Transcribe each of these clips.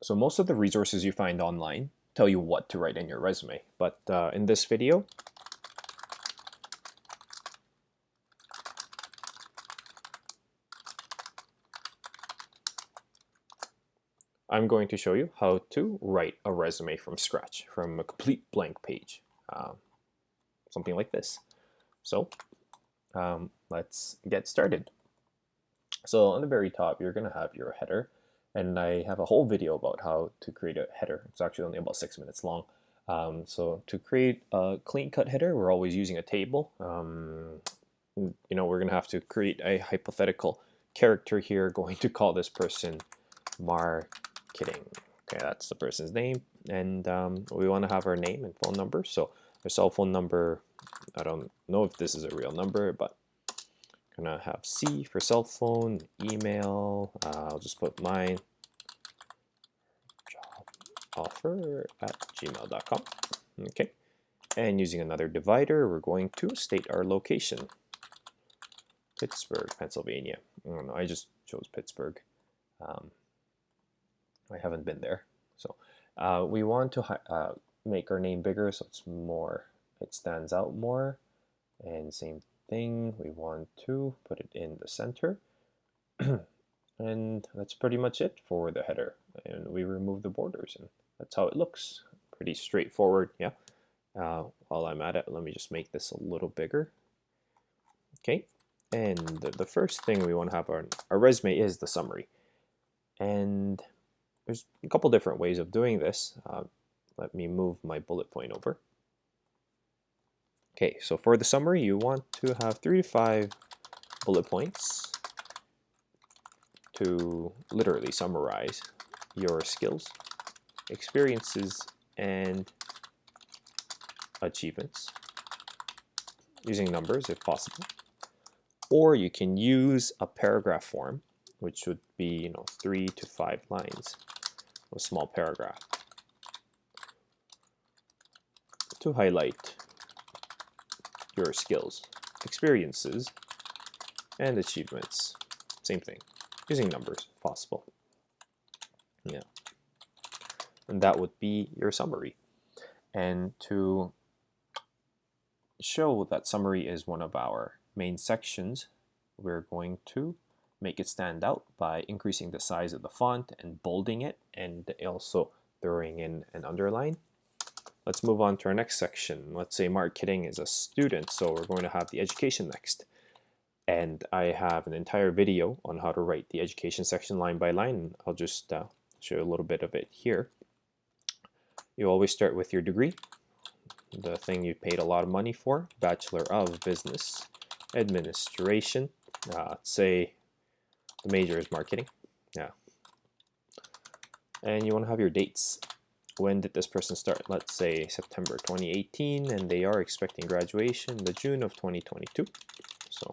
So most of the resources you find online tell you what to write in your resume, but in this video, I'm going to show you how to write a resume from scratch, from a complete blank page, something like this. So let's get started. So on the very top, you're going to have your header, and I have a whole video about how to create a header. It's actually only about 6 minutes long. So to create a clean-cut header, we're always using a table. We're going to have to create a hypothetical character here, going to call this person marketing. Okay, that's the person's name, and we want to have our name and phone number. So our cell phone number, I don't know if this is a real number, but I'm gonna have C for cell phone, email. I'll just put mine, joboffer@gmail.com. Okay, and using another divider, we're going to state our location. Pittsburgh, Pennsylvania. I don't know, I just chose Pittsburgh. I haven't been there. So we want to make our name bigger so it stands out more. And same thing, we want to put it in the center. And that's pretty much it for the header. And we remove the borders, and that's how it looks. Pretty straightforward, yeah. While I'm at it, let me just make this a little bigger. Okay, and the first thing we want to have on our resume is the summary. And there's a couple different ways of doing this. Let me move my bullet point over. Okay, so for the summary, you want to have 3 to 5 bullet points to literally summarize your skills, experiences, and achievements, using numbers if possible. Or you can use a paragraph form, which would be 3 to 5 lines, a small paragraph, to highlight your skills, experiences, and achievements. Same thing, using numbers if possible. Yeah, and that would be your summary. And to show that summary is one of our main sections, we're going to make it stand out by increasing the size of the font and bolding it, and also throwing in an underline. Let's move on to our next section. Let's say marketing is a student, so we're going to have the education next. And I have an entire video on how to write the education section line by line. I'll just show you a little bit of it here. You always start with your degree, the thing you paid a lot of money for, Bachelor of Business Administration. Let's say the major is marketing. Yeah. And you want to have your dates. When did this person start? Let's say September 2018, and they are expecting graduation in the June of 2022. So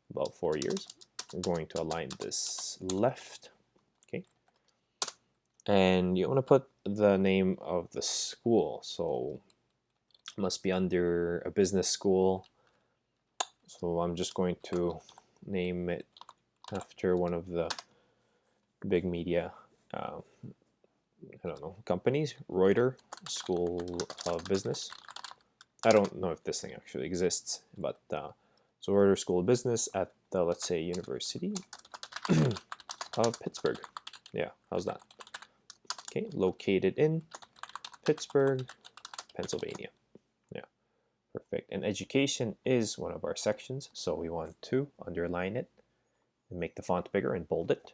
about 4 years. We're going to align this left. Okay. And you want to put the name of the school. So it must be under a business school. So I'm just going to name it after one of the big media companies, Reuters School of Business. I don't know if this thing actually exists, but so Reuters School of Business at the, let's say, University of Pittsburgh. Yeah, how's that? Okay, located in Pittsburgh, Pennsylvania. Yeah, perfect. And education is one of our sections, so we want to underline it and make the font bigger and bold it.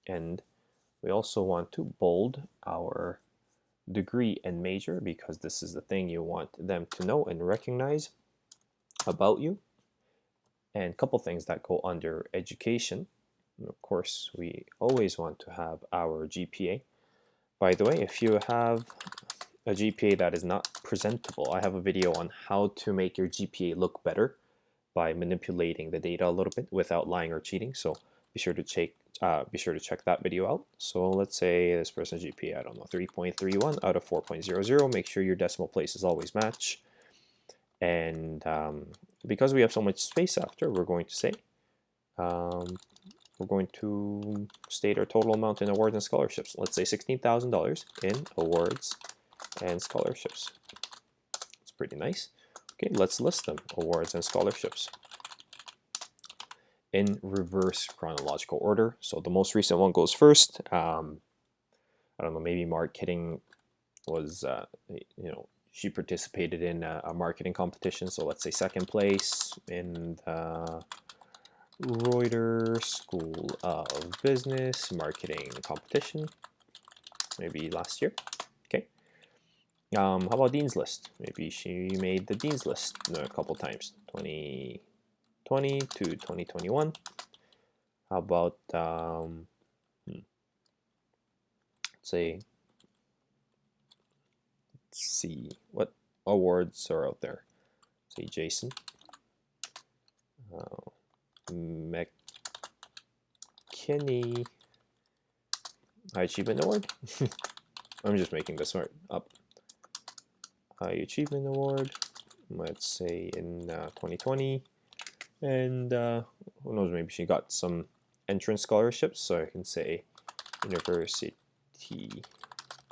And we also want to bold our degree and major, because this is the thing you want them to know and recognize about you. And a couple things that go under education. And of course, we always want to have our GPA. By the way, if you have a GPA that is not presentable, I have a video on how to make your GPA look better by manipulating the data a little bit without lying or cheating. So be sure to check that video out. So let's say this person's GPA, I don't know, 3.31 out of 4.00. Make sure your decimal places always match. And because we have so much space after, we're going to say we're going to state our total amount in awards and scholarships. Let's say $16,000 in awards and scholarships. It's pretty nice. Okay, let's list them, awards and scholarships, in reverse chronological order. So the most recent one goes first. I don't know, maybe marketing was, she participated in a marketing competition. So let's say second place in the Reuters School of Business marketing competition, maybe last year. Okay. How about Dean's List? Maybe she made the Dean's List a couple times, 2020 to 2021. How about, let's see, what awards are out there? Say Jason. McKinney High Achievement Award. I'm just making this up. High Achievement Award, let's say in 2020. And who knows, maybe she got some entrance scholarships. So I can say University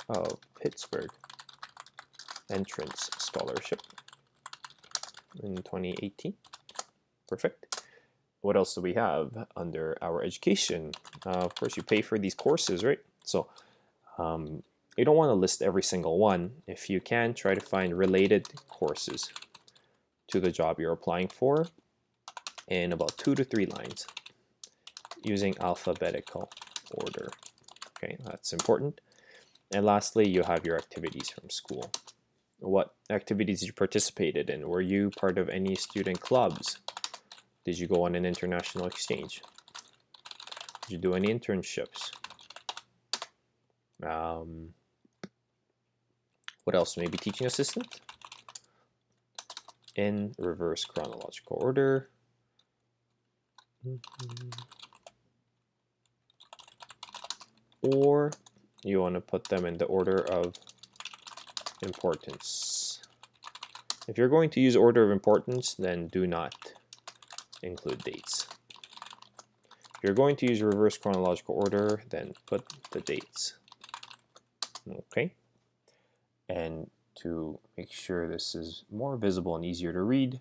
of Pittsburgh entrance scholarship in 2018. Perfect. What else do we have under our education? Of course, you pay for these courses, right? So you don't want to list every single one. If you can, try to find related courses to the job you're applying for in about 2 to 3 lines using alphabetical order. Okay, that's important. And lastly, you have your activities from school. What activities you participated in? Were you part of any student clubs? Did you go on an international exchange? Did you do any internships? What else? Maybe teaching assistant? In reverse chronological order. Or you want to put them in the order of importance. If you're going to use order of importance, then do not include dates. If you're going to use reverse chronological order, then put the dates. Okay. And to make sure this is more visible and easier to read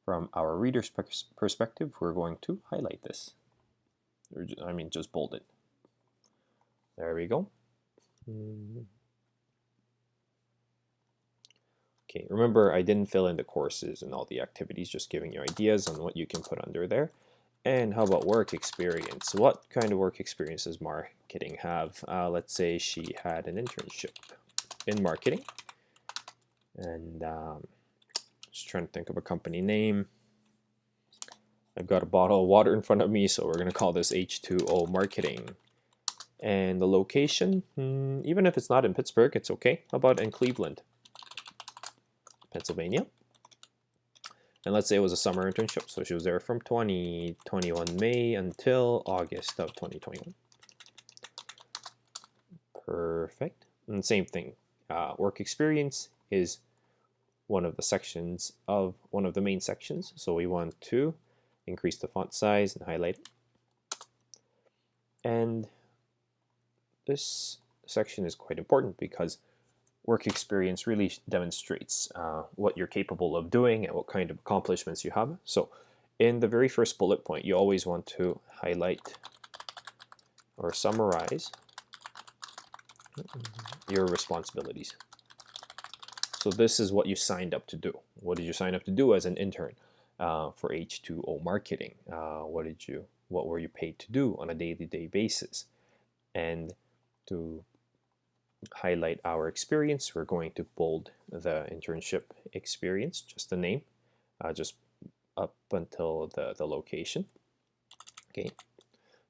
from our reader's perspective, we're going to highlight this. I mean, just bold it. There we go. Okay, remember I didn't fill in the courses and all the activities, just giving you ideas on what you can put under there. And how about work experience? What kind of work experience does marketing have? Let's say she had an internship in marketing. And just trying to think of a company name. I've got a bottle of water in front of me, so we're going to call this H2O Marketing. And the location, even if it's not in Pittsburgh, it's okay. How about in Cleveland, Pennsylvania? And let's say it was a summer internship, so she was there from 2021 May until August of 2021. Perfect. And same thing, work experience is one of the main sections, so we want to increase the font size and highlight it. And this section is quite important because work experience really demonstrates what you're capable of doing and what kind of accomplishments you have. So in the very first bullet point, you always want to highlight or summarize your responsibilities. So this is what you signed up to do. What did you sign up to do as an intern for H2O Marketing? What were you paid to do on a day-to-day basis? And to highlight our experience, we're going to bold the internship experience, just the name, just up until the location. Okay,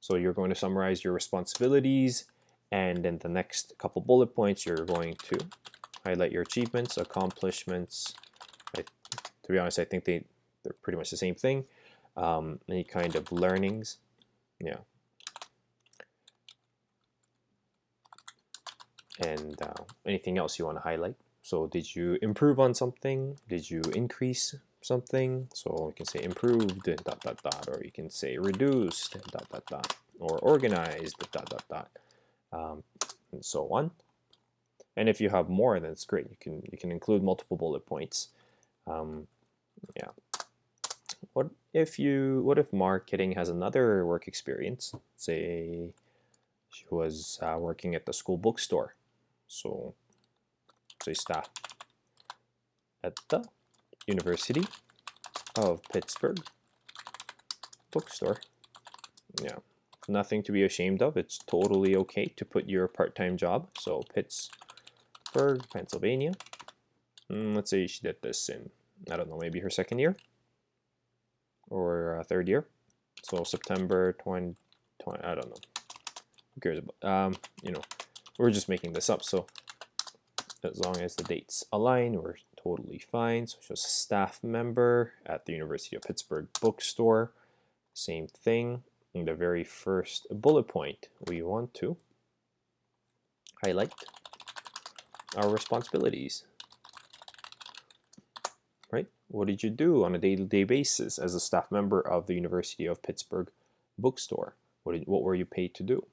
so you're going to summarize your responsibilities, and in the next couple bullet points, you're going to highlight your achievements, accomplishments. To be honest, I think they're pretty much the same thing. Any kind of learnings, yeah. And anything else you want to highlight. So did you improve on something? Did you increase something. So you can say improved dot dot dot, or you can say reduced dot dot dot, or organized dot dot dot, and so on. And if you have more, then it's great. You can include multiple bullet points. Yeah. What if marketing has another work experience? Say she was working at the school bookstore. So say staff at the University of Pittsburgh bookstore. Yeah, nothing to be ashamed of. It's totally okay to put your part-time job. So Pittsburgh, Pennsylvania. Let's say she did this in, I don't know, maybe her second year or third year. So September 2020, I don't know. Who cares about, we're just making this up. So as long as the dates align, we're totally fine. So she's a staff member at the University of Pittsburgh bookstore. Same thing. In the very first bullet point, we want to highlight our responsibilities. Right? What did you do on a day-to-day basis as a staff member of the University of Pittsburgh bookstore? What were you paid to do?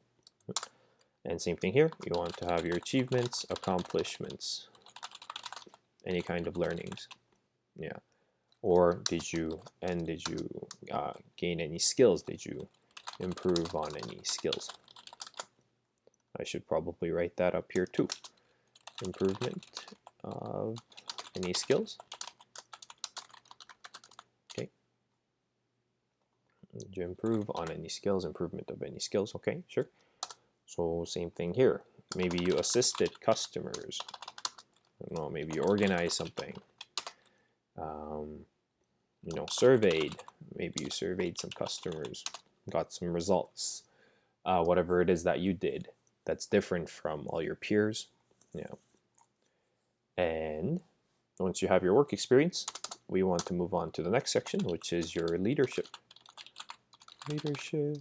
And same thing here. You want to have your achievements, accomplishments, any kind of learnings. Yeah. Or did you gain any skills? Did you improve on any skills? I should probably write that up here too. Improvement of any skills. Okay. Did you improve on any skills? Improvement of any skills. Okay, sure. So same thing here. Maybe you assisted customers. I don't know, maybe you organized something. Surveyed. Maybe you surveyed some customers, got some results. Whatever it is that you did, that's different from all your peers. Yeah. And once you have your work experience, we want to move on to the next section, which is your leadership. Leadership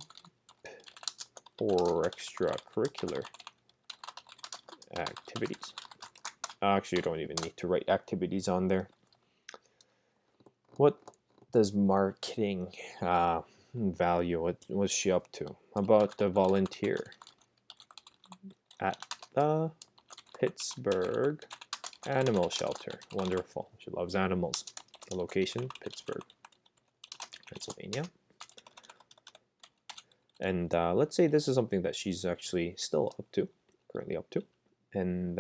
or extracurricular activities. Actually, you don't even need to write activities on there. What does marketing value? What was she up to? How about the volunteer at the Pittsburgh Animal Shelter? Wonderful. She loves animals. The location, Pittsburgh, Pennsylvania. And let's say this is something that she's actually still currently up to. And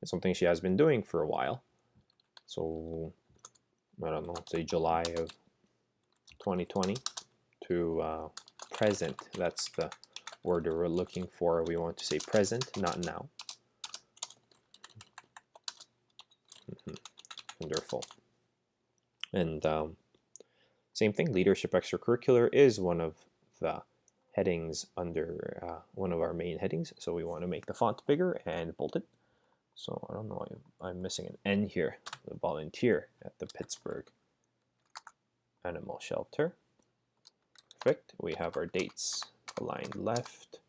it's something she has been doing for a while. So, I don't know, say July of 2020 to present. That's the word we're looking for. We want to say present, not now. Wonderful. And same thing, leadership extracurricular is one of the headings under one of our main headings. So we want to make the font bigger and bold it. So I don't know, I'm missing an N here. The volunteer at the Pittsburgh Animal Shelter. Perfect. We have our dates aligned left,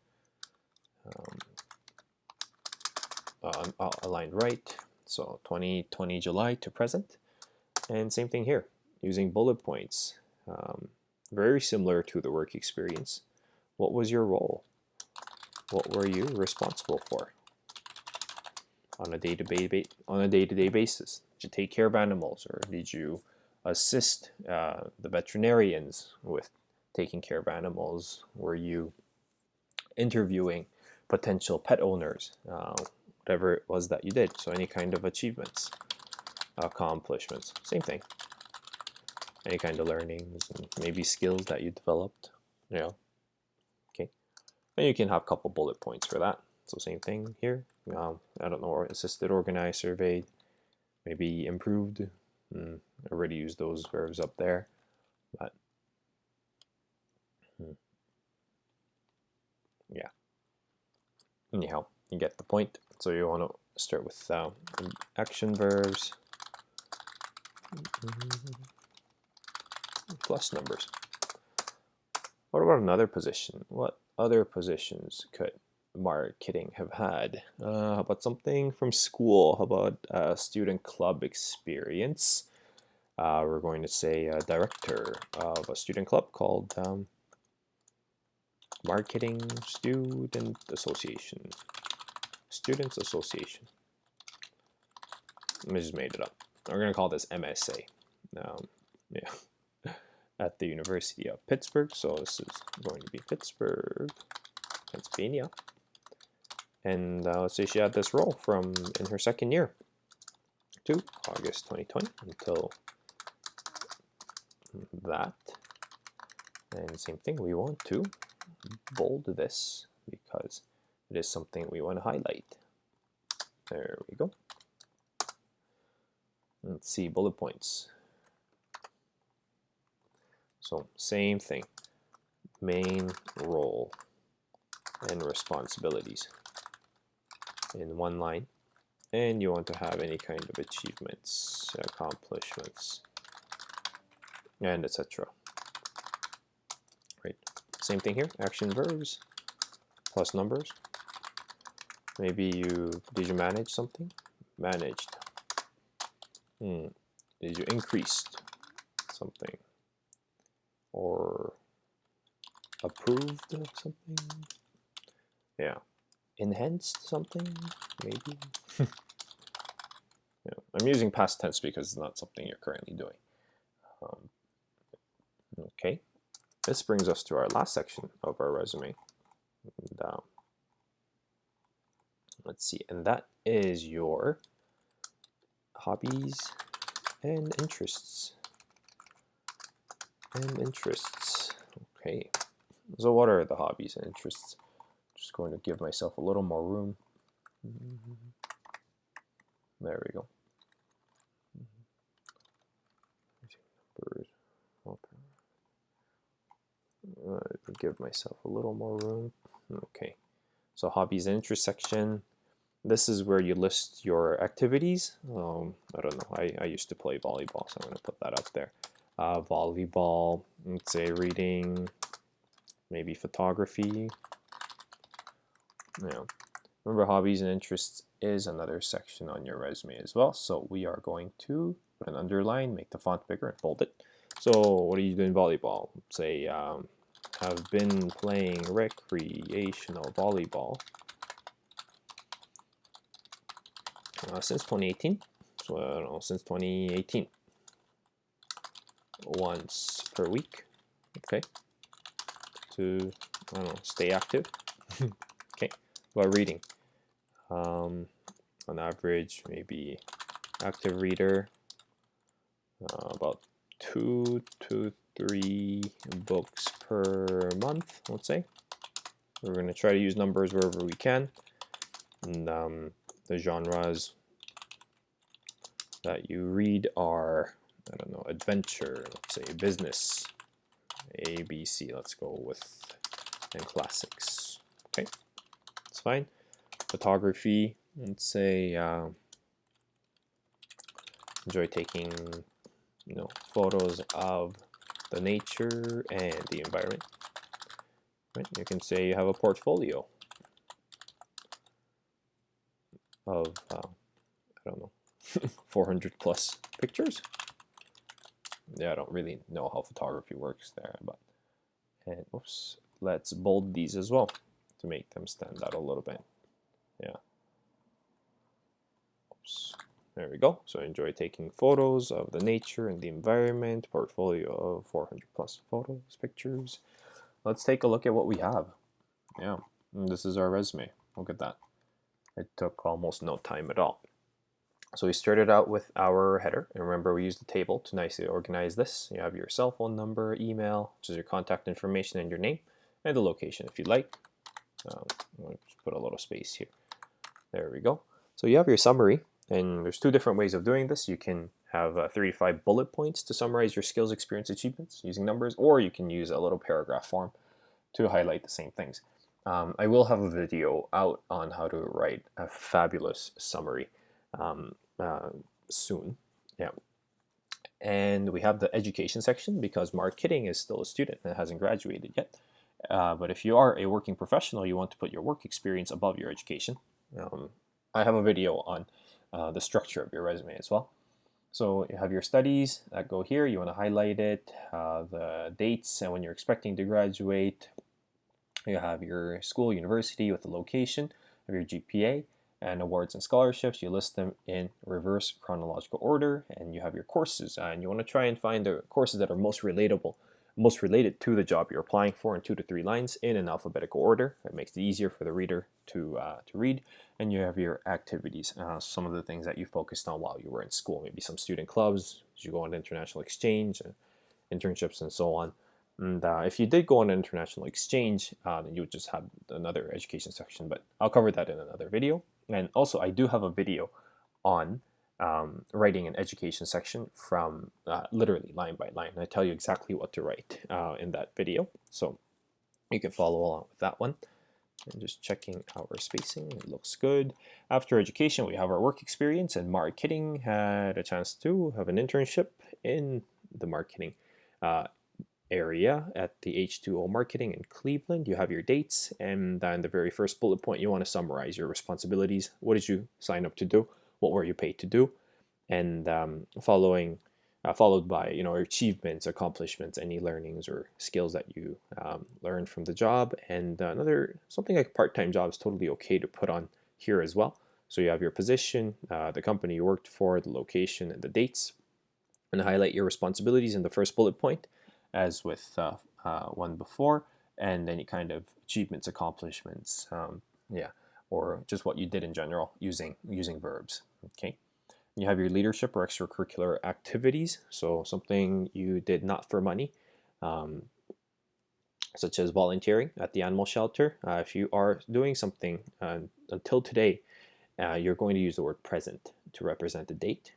aligned right. So 2020 July to present. And same thing here, using bullet points. Very similar to the work experience. What was your role? What were you responsible for on a day-to-day basis? Did you take care of animals, or did you assist the veterinarians with taking care of animals? Were you interviewing potential pet owners? Whatever it was that you did. So any kind of achievements, accomplishments, same thing. Any kind of learnings and maybe skills that you developed. Yeah. Okay. And you can have a couple bullet points for that. So same thing here. I don't know, assisted, organized, surveyed, maybe improved. Already used those verbs up there, but yeah. Anyhow, you get the point. So you want to start with action verbs plus numbers. What about another position? What other positions could marketing have had? How about something from school? How about student club experience? We're going to say director of a student club called Marketing Student Association. Students Association. I just made it up. We're going to call this MSA. Yeah. At the University of Pittsburgh. So this is going to be Pittsburgh, Pennsylvania. And let's say she had this role from in her second year to August 2020 until that. And same thing, we want to bold this because it is something we want to highlight. There we go. Let's see, bullet points. So same thing, main role and responsibilities in one line. And you want to have any kind of achievements, accomplishments, and etc. Right. Same thing here, action verbs plus numbers. Maybe did you manage something? Managed. Did you increased something? Or approved something? Yeah. Enhanced something? Maybe? Yeah. I'm using past tense because it's not something you're currently doing. Okay. This brings us to our last section of our resume. And, let's see, and that is your hobbies and interests. Okay. So what are the hobbies and interests? Just going to give myself a little more room. There we go. Give myself a little more room. Okay. So hobbies and interests section. This is where you list your activities. I don't know. I used to play volleyball, so I'm going to put that up there. Volleyball, let's say reading, maybe photography. Yeah. Remember, hobbies and interests is another section on your resume as well. So we are going to put an underline, make the font bigger, and bold it. So what are you doing volleyball? Say, have been playing recreational volleyball since 2018. So I don't know, since 2018. Once per week. Okay. To, I don't know, stay active. Okay. About reading. On average, maybe active reader, about 2 to 3 books per month, let's say. We're going to try to use numbers wherever we can. And the genres that you read are, I don't know, adventure, let's say business, ABC, let's go with, and classics. Okay, that's fine. Photography, let's say enjoy taking, photos of the nature and the environment. Right? You can say you have a portfolio of I don't know, 400 plus pictures. Yeah, I don't really know how photography works there, but and oops, let's bold these as well to make them stand out a little bit. Yeah. Oops. There we go. So enjoy taking photos of the nature and the environment, portfolio of 400 plus photos, pictures. Let's take a look at what we have. Yeah, and this is our resume. Look at that. It took almost no time at all. So we started out with our header, and remember we used the table to nicely organize this. You have your cell phone number, email, which is your contact information, and your name, and the location if you'd like. I'll just put a little space here. There we go. So you have your summary, and there's 2 different ways of doing this. You can have 3 to 5 bullet points to summarize your skills, experience, achievements using numbers, or you can use a little paragraph form to highlight the same things. I will have a video out on how to write a fabulous summary soon. Yeah. And we have the education section because marketing is still a student and hasn't graduated yet. But if you are a working professional, you want to put your work experience above your education. I have a video on the structure of your resume as well. So you have your studies that go here. You want to highlight it, the dates, and when you're expecting to graduate. You have your school, university with the location of your GPA, and awards and scholarships. You list them in reverse chronological order, and you have your courses. And you want to try and find the courses that are most relatable, most related to the job you're applying for in 2 to 3 lines in an alphabetical order. It makes it easier for the reader to read. And you have your activities, some of the things that you focused on while you were in school, maybe some student clubs, as you go on international exchange, and internships, and so on. And if you did go on an international exchange, then you would just have another education section, but I'll cover that in another video. And also, I do have a video on writing an education section from literally line by line. I tell you exactly what to write in that video, so you can follow along with that one. And just checking our spacing, it looks good. After education, we have our work experience, and marketing had a chance to have an internship in the marketing area at the H2O Marketing in Cleveland. You have your dates, and then the very first bullet point, you want to summarize your responsibilities. What did you sign up to do? What were you paid to do? And followed by your achievements, accomplishments, any learnings or skills that you learned from the job. And another something like part-time job is totally okay to put on here as well. So you have your position, the company you worked for, the location, and the dates, and highlight your responsibilities in the first bullet point, as with one before, and any kind of achievements, accomplishments, yeah, or just what you did in general using verbs. Okay. You have your leadership or extracurricular activities, so something you did not for money, um, such as volunteering at the animal shelter. If you are doing something until today, you're going to use the word present to represent the date.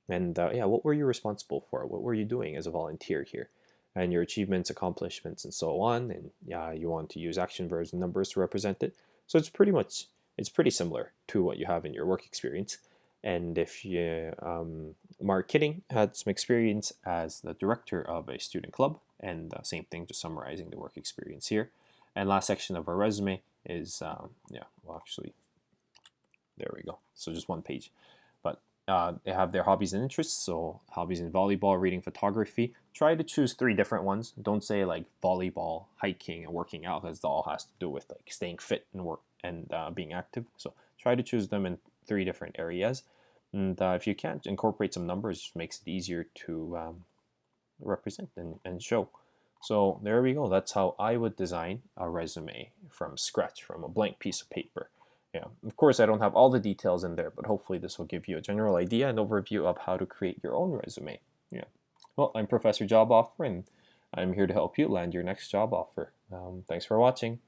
And yeah, what were you responsible for? What were you doing as a volunteer here? And your achievements, accomplishments, and so on. And yeah, you want to use action verbs and numbers to represent it. So it's pretty similar to what you have in your work experience. And if you marketing had some experience as the director of a student club, and same thing, just summarizing the work experience here. And last section of our resume is yeah, well, actually, there we go. So just one page. But they have their hobbies and interests. So hobbies in volleyball, reading, photography. Try to choose 3 different ones. Don't say like volleyball, hiking, and working out, because it all has to do with like staying fit and work and being active. So try to choose them in 3 different areas. And if you can't, incorporate some numbers. Just makes it easier to represent and show. So there we go. That's how I would design a resume from scratch, from a blank piece of paper. Yeah, of course, I don't have all the details in there, but hopefully this will give you a general idea and overview of how to create your own resume. Yeah. Well, I'm Professor Job Offer, and I'm here to help you land your next job offer. Thanks for watching.